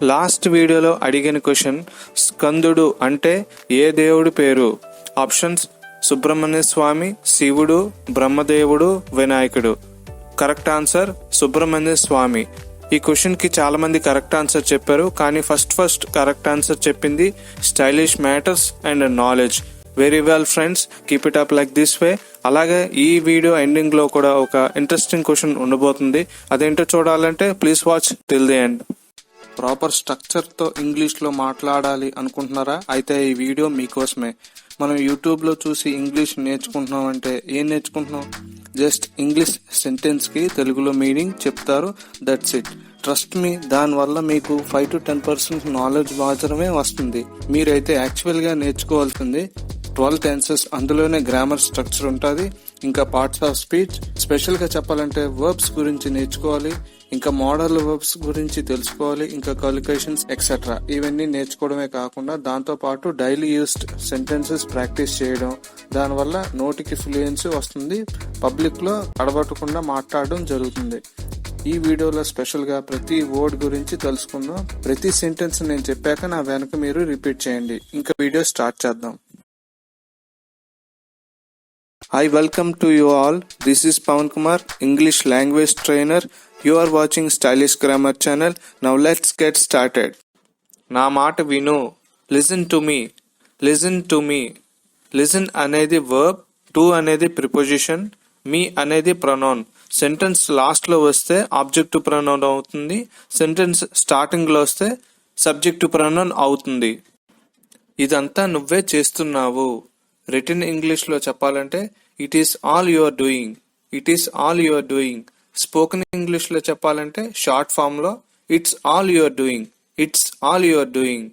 Last వీడియోలో అడిగిన question స్కందుడు అంటే ఏ దేవుడి పేరు? ఆప్షన్స్ సుబ్రహ్మణ్య స్వామి, శివుడు, బ్రహ్మదేవుడు, వినాయకుడు. కరెక్ట్ ఆన్సర్ సుబ్రహ్మణ్య స్వామి. ఈ క్వశ్చన్ కి చాలా మంది కరెక్ట్ ఆన్సర్ చెప్పారు, కానీ ఫస్ట్ కరెక్ట్ ఆన్సర్ చెప్పింది stylish matters and knowledge. Very well friends, keep it up like this way. అలాగే ఈ వీడియో ఎండింగ్ లో కూడా ఒక ఇంట్రెస్టింగ్ క్వశ్చన్ ఉండబోతుంది. అదేంటో చూడాలంటే please watch till the end. Proper structure తో ఇంగ్లీష్ లో మాట్లాడాలి అనుకుంటున్నారా? అయితే ఈ వీడియో మీకోసమే. మనం యూట్యూబ్ లో చూసి ఇంగ్లీష్ నేర్చుకుంటున్నాం అంటే ఏం నేర్చుకుంటున్నాం? జస్ట్ ఇంగ్లీష్ సెంటెన్స్ కి తెలుగులో మీనింగ్ చెప్తారు, దట్స్ ఇట్. ట్రస్ట్ మీ, దానివల్ల మీకు 5 to 10% నాలెడ్జ్ మాత్రమే వస్తుంది. మీరైతే యాక్చువల్ గా నేర్చుకోవాల్సింది 12 టెన్సెస్, అందులోనే గ్రామర్ స్ట్రక్చర్ ఉంటుంది, ఇంకా పార్ట్స్ ఆఫ్ స్పీచ్. స్పెషల్ గా చెప్పాలంటే వర్బ్స్ గురించి నేర్చుకోవాలి, ఇంకా మోడల్ వర్బ్స్ గురించి తెలుసుకోవాలి, ఇంకా కాలిక్యులేషన్స్ ఎక్సెట్రా. ఇవన్నీ నేర్చుకోవడమే కాకుండా దాంతో పాటు డైలీ యూస్డ్ సెంటెన్సెస్ ప్రాక్టీస్ చేయడం, దానివల్ల నోటికి ఫ్లూయెన్సీ వస్తుంది, పబ్లిక్ లో అడబట్టకుండా మాట్లాడడం జరుగుతుంది. ఈ వీడియోలో స్పెషల్ గా ప్రతి వర్డ్ గురించి తెలుసుకుందాం. ప్రతి సెంటెన్స్ నేను చెప్పాక నా వెనక మీరు రిపీట్ చేయండి. ఇంకా వీడియో స్టార్ట్ చేద్దాం. Hi, welcome to you all. This is Pawan Kumar, English language trainer. You are watching Stylish Grammar channel. Now let's get started. నా మాట విను. Listen to me. Listen to me. Listen అనేది verb, to అనేది preposition, me అనేది pronoun. Sentence last లో వస్తే objective pronoun అవుతుంది, sentence starting లో వస్తే సబ్జెక్టివ్ ప్రొనౌన్ అవుతుంది. ఇదంతా నువ్వే చేస్తున్నావు. రిటన్ ఇంగ్లీష్ లో చెప్పాలంటే it is all your doing. It is all your doing. Spoken English లో చెప్పాలంటే షార్ట్ ఫామ్ లో it's all your doing. It's all your doing.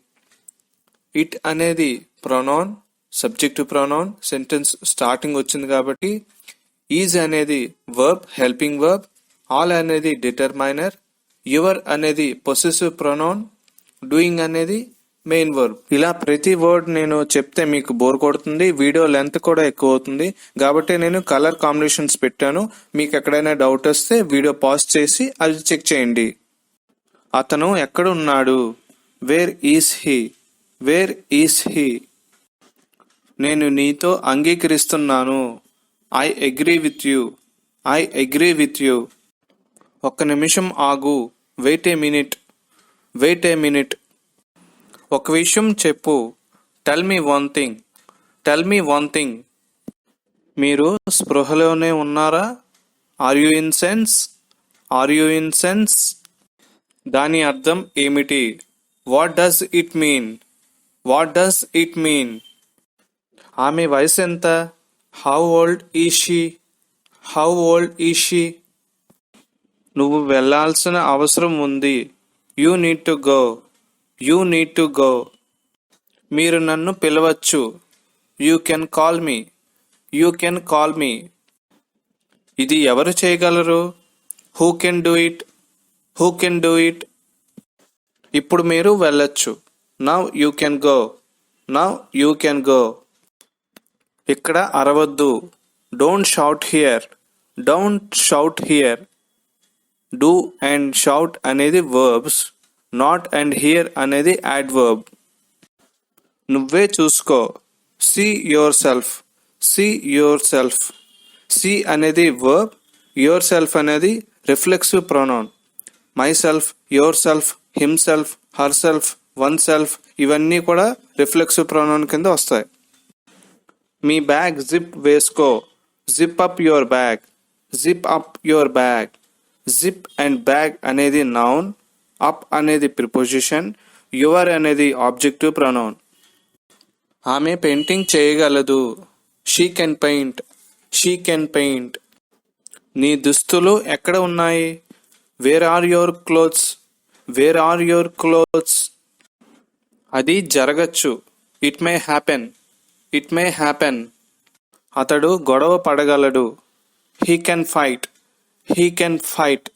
It అనేది pronoun, subjective pronoun, sentence starting వచ్చింది కాబట్టి. ఈజ్ అనేది verb, helping verb. All అనేది determiner. Your అనేది possessive pronoun. Doing అనేది మెయిన్ వర్బ్. ఇలా ప్రతి వర్డ్ నేను చెప్తే మీకు బోర్ కొడుతుంది, వీడియో లెంత్ కూడా ఎక్కువ అవుతుంది, కాబట్టి నేను కలర్ కాంబినేషన్స్ పెట్టాను. మీకు ఎక్కడైనా డౌట్ వస్తే వీడియో పాజ్ చేసి అది చెక్ చేయండి. అతను ఎక్కడ ఉన్నాడు? Where is he? Where is he? నేను నీతో అంగీకరిస్తున్నాను. I agree with you. I agree with you. ఒక్క నిమిషం ఆగు. Wait a minute. Wait a minute. ఒక విషయం చెప్పు. Tell me one thing. Tell me one thing. మీరు స్పృహలోనే ఉన్నారా? Are you in sense? Are you in sense? దాని అర్థం ఏమిటి? What does it mean? What does it mean? ఆమె వయసు ఎంత? How old is she? How old is she? నువ్వు వెళ్ళాల్సిన అవసరం ఉంది. You need to go. You need to go. మీరు నన్ను పిలవచ్చు. You can call me. You can call me. ఇది ఎవరు చేయగలరు? Who can do it? Who can do it? ఇప్పుడు మీరు వెళ్ళొచ్చు. Now you can go. Now you can go. ఇక్కడ అరవద్దు. Don't shout here. Don't shout here. Do and shout అనేది verbs, not and here అనేది యాడ్వర్బ్. నువ్వే చూసుకో. See yourself. See yourself. See అనేది వర్బ్, యువర్ సెల్ఫ్ అనేది reflexive pronoun. Myself, yourself, himself, herself, oneself, ఇవన్నీ కూడా reflexive pronoun కింద వస్తాయి. మీ బ్యాగ్ జిప్ వేసుకో. Zip up your bag. Zip up your bag. Zip and bag అనేది noun, up అనేది preposition, your అనేది objective pronoun. ఆమె పెయింటింగ్ చేయగలదు. She can paint. She can paint. నీ దుస్తులు ఎక్కడ ఉన్నాయి? Where are your clothes? Wear are your clothes? అది జరగచ్చు. It may happen. It may happen. అతడు గొడవ పడగలడు. He can fight. He can fight.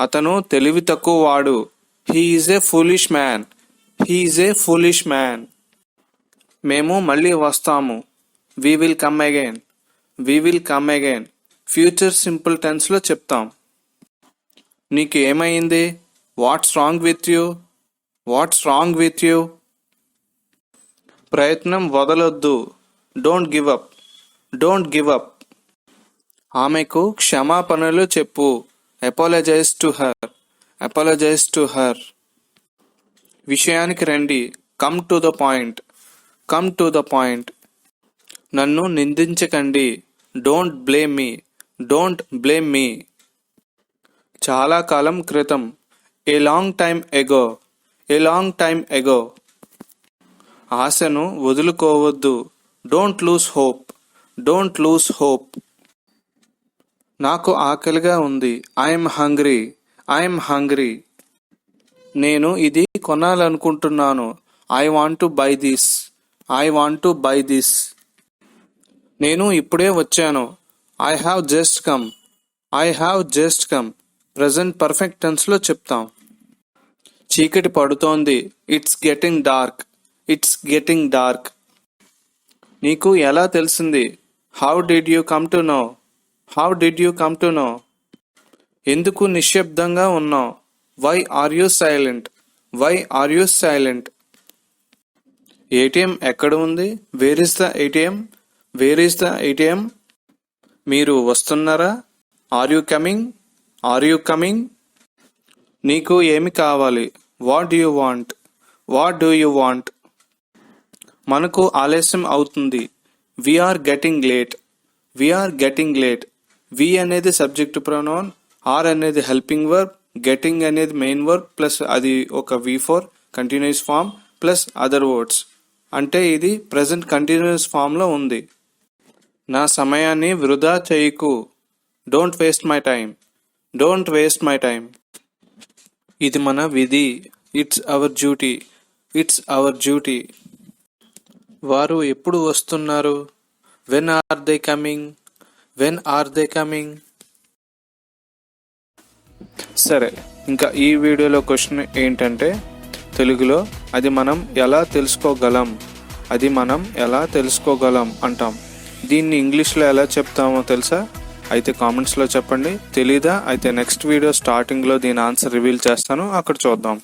అతను తెలివి తక్కువ వాడు. He is a foolish man. He is a foolish man. మేము మళ్ళీ వస్తాము. We will come again. We will come again. Future simple tense లో చెప్తాం. నీకు ఏమైంది? What's wrong with you? What's wrong with you? ప్రయత్నం వదలొద్దు. Don't give up. Don't give up. ఆమెకు క్షమాపణలు చెప్పు. Apologize to her. Apologize to her. విషయానికి రండి. Come to the point. Come to the point. నన్ను నిందించకండి. Don't blame me. Don't blame me. చాలా కాలం క్రితం. A long time ago. A long time ago. ఆశను వదులుకోవద్దు. Don't lose hope. Don't lose hope. నాకు ఆకలిగా ఉంది. I'm hungry. I'm hungry. నేను ఇది కొనాలనుకుంటున్నాను. I want to buy this. I want to buy this. నేను ఇప్పుడే వచ్చాను. I have just come. I have just come. Present perfect టెన్స్లో చెప్తాం. చీకటి పడుతోంది. It's getting dark. It's getting dark. నీకు ఎలా తెలిసింది? How did you come to know? How did you come to know? ఎందుకు నిశ్శబ్దంగా ఉన్నావు? Why are you silent? Why are you silent? ATM ఎక్కడ ఉంది? Where is the ATM? Where is the ATM? మీరు వస్తున్నారా? Are you coming? Are you coming? నీకు ఏమి కావాలి? What do you want? What do you want? మనకు ఆలస్యం అవుతుంది. We're getting late. We're getting late. We అనేది సబ్జెక్ట్ ప్రొనౌన్, ఆర్ అనేది హెల్పింగ్ వర్బ్, గెటింగ్ అనేది మెయిన్ వర్బ్ ప్లస్ అది ఒక V4 continuous form plus other words. అంటే ఇది ప్రెజెంట్ కంటిన్యూస్ ఫామ్లో ఉంది. నా సమయాన్ని వృధా చేయకు. Don't waste my time. Don't waste my time. ఇది మన విధి. It's our duty. It's our duty. వారు ఎప్పుడు వస్తున్నారు? When are they coming? When are they coming? సరే, ఇంకా ఈ వీడియోలో క్వశ్చన్ ఏంటంటే తెలుగులో అది మనం ఎలా తెలుసుకోగలం? అది మనం ఎలా తెలుసుకోగలం అంటాం. దీన్ని ఇంగ్లీష్లో ఎలా చెప్తామో తెలుసా? అయితే కామెంట్స్లో చెప్పండి. తెలీదా? అయితే నెక్స్ట్ వీడియో స్టార్టింగ్లో దీని ఆన్సర్ రివీల్ చేస్తాను, అక్కడ చూద్దాం.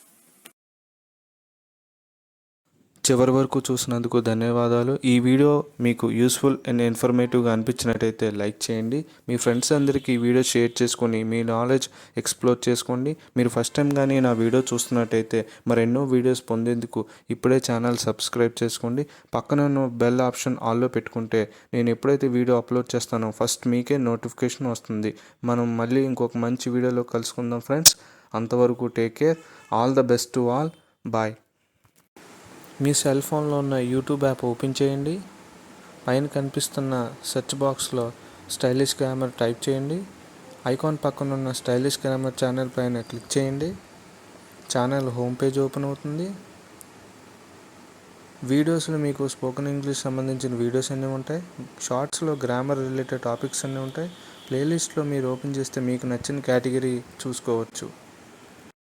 చివరి వరకు చూసినందుకు ధన్యవాదాలు. ఈ వీడియో మీకు యూస్ఫుల్ అండ్ ఇన్ఫర్మేటివ్గా అనిపించినట్టయితే లైక్ చేయండి. మీ ఫ్రెండ్స్ అందరికీ ఈ వీడియో షేర్ చేసుకొని మీ నాలెడ్జ్ ఎక్స్ప్లోర్ చేసుకోండి. మీరు ఫస్ట్ టైం కానీ నా వీడియో చూస్తున్నట్టయితే మరెన్నో వీడియోస్ పొందేందుకు ఇప్పుడే ఛానల్ సబ్స్క్రైబ్ చేసుకోండి. పక్కన ఉన్న బెల్ ఆప్షన్ ఆల్లో పెట్టుకుంటే నేను ఎప్పుడైతే వీడియో అప్లోడ్ చేస్తానో ఫస్ట్ మీకే నోటిఫికేషన్ వస్తుంది. మనం మళ్ళీ ఇంకొక మంచి వీడియోలో కలుసుకుందాం ఫ్రెండ్స్. అంతవరకు take care. All the best to all. Bye. మీ సెల్ ఫోన్లో ఉన్న యూట్యూబ్ యాప్ ఓపెన్ చేయండి. పైన కనిపిస్తున్న సెర్చ్ బాక్స్లో స్టైలిష్ గ్రామర్ టైప్ చేయండి. ఐకాన్ పక్కన ఉన్న స్టైలిష్ గ్రామర్ ఛానల్ పైన క్లిక్ చేయండి. ఛానల్ హోమ్ పేజ్ ఓపెన్ అవుతుంది. వీడియోస్లో మీకు స్పోకెన్ ఇంగ్లీష్ సంబంధించిన వీడియోస్ అన్నీ ఉంటాయి. షార్ట్స్లో గ్రామర్ రిలేటెడ్ టాపిక్స్ అన్నీ ఉంటాయి. ప్లేలిస్ట్లో మీరు ఓపెన్ చేస్తే మీకు నచ్చిన కేటగిరీ చూసుకోవచ్చు.